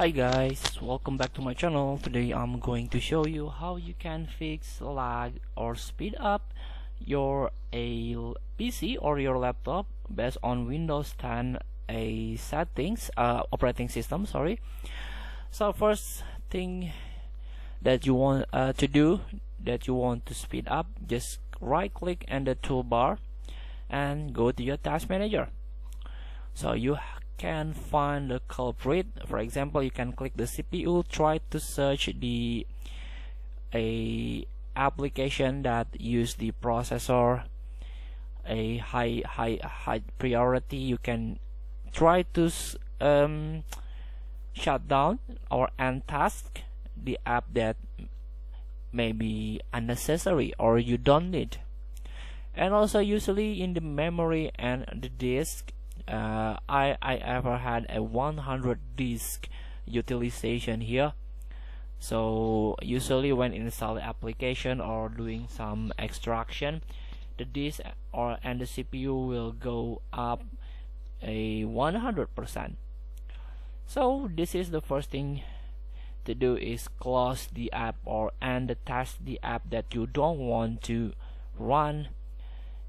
Hi guys, welcome back to my channel. Today I'm going to show you how you can fix lag or speed up your PC or your laptop based on Windows 10 operating system. So first thing that you want to speed up, just right click on the toolbar and go to your task manager. So you can find the culprit. For example, you can click the CPU, try to search a application that use the processor a high priority. You can try to shut down or untask the app that may be unnecessary or you don't need. And also usually in the memory and the disk, I ever had a 100 disk utilization here. So usually when install the application or doing some extraction, the disk and the CPU will go up a 100%. So this is the first thing to do, is close the app and test the app that you don't want to run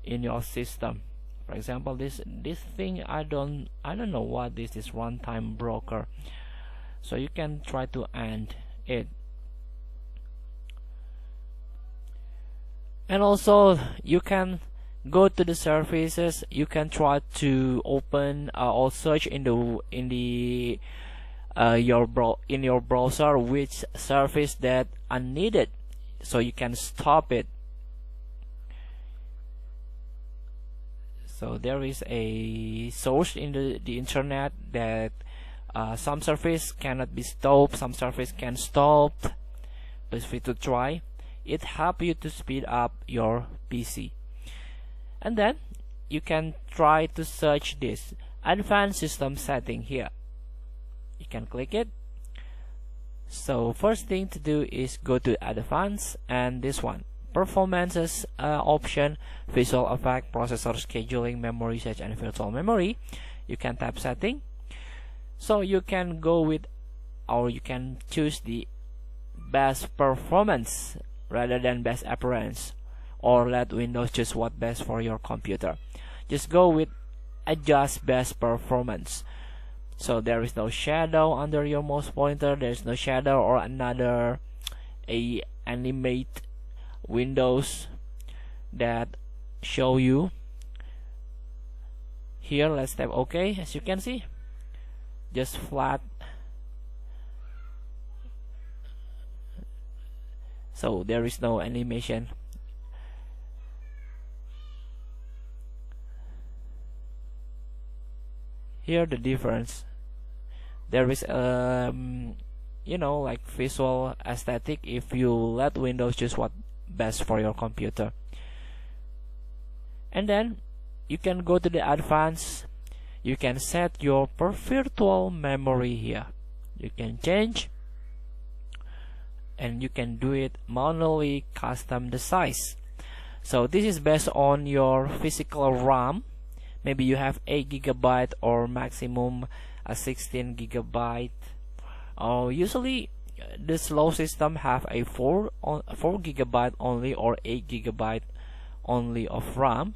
in your system. For example, this thing, I don't know what this is, runtime broker. So you can try to end it. And also you can go to the services. You can try to open or search in your browser which service that unneeded, so you can stop it. So there is a source in the internet that some service cannot be stopped, some service can stop. Please free to try. It helps you to speed up your PC. And then you can try to search this advanced system setting here. You can click it. So first thing to do is go to advanced, and this one, performances option, visual effect, processor scheduling, memory usage, and virtual memory. You can tap setting. So you can go with, or you can choose the best performance rather than best appearance, or let Windows choose what best for your computer. Just go with adjust best performance. So there is no shadow under your mouse pointer, there is no shadow or another animate windows that show you here. Let's tap OK. As you can see, just flat. So there is no animation. Here the difference, there is like visual aesthetic if you let Windows choose what best for your computer. And then you can go to the advanced. You can set your virtual memory here. You can change, and you can do it manually, custom the size. So this is based on your physical RAM. Maybe you have 8 GB or maximum 16 GB. Usually the slow system have a 4 GB only or 8 GB only of RAM.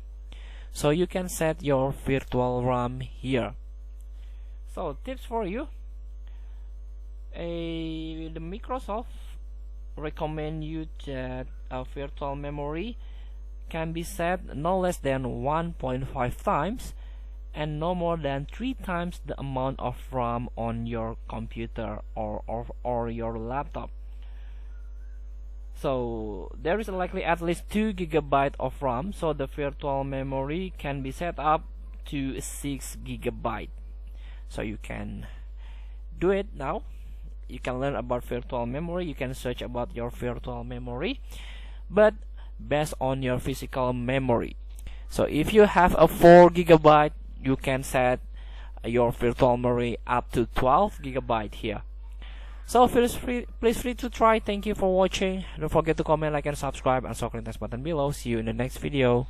So you can set your virtual RAM here. So tips for you, the Microsoft recommend you that a virtual memory can be set no less than 1.5 times and no more than 3 times the amount of RAM on your computer or your laptop. So there is likely at least 2 GB of RAM, so the virtual memory can be set up to 6 GB. So you can do it now. You can learn about virtual memory, you can search about your virtual memory, but based on your physical memory. So if you have a 4 GB, you can set your virtual memory up to 12 GB here. So please free to try. Thank you for watching. Don't forget to comment, like, and subscribe, and click the button below. See you in the next video.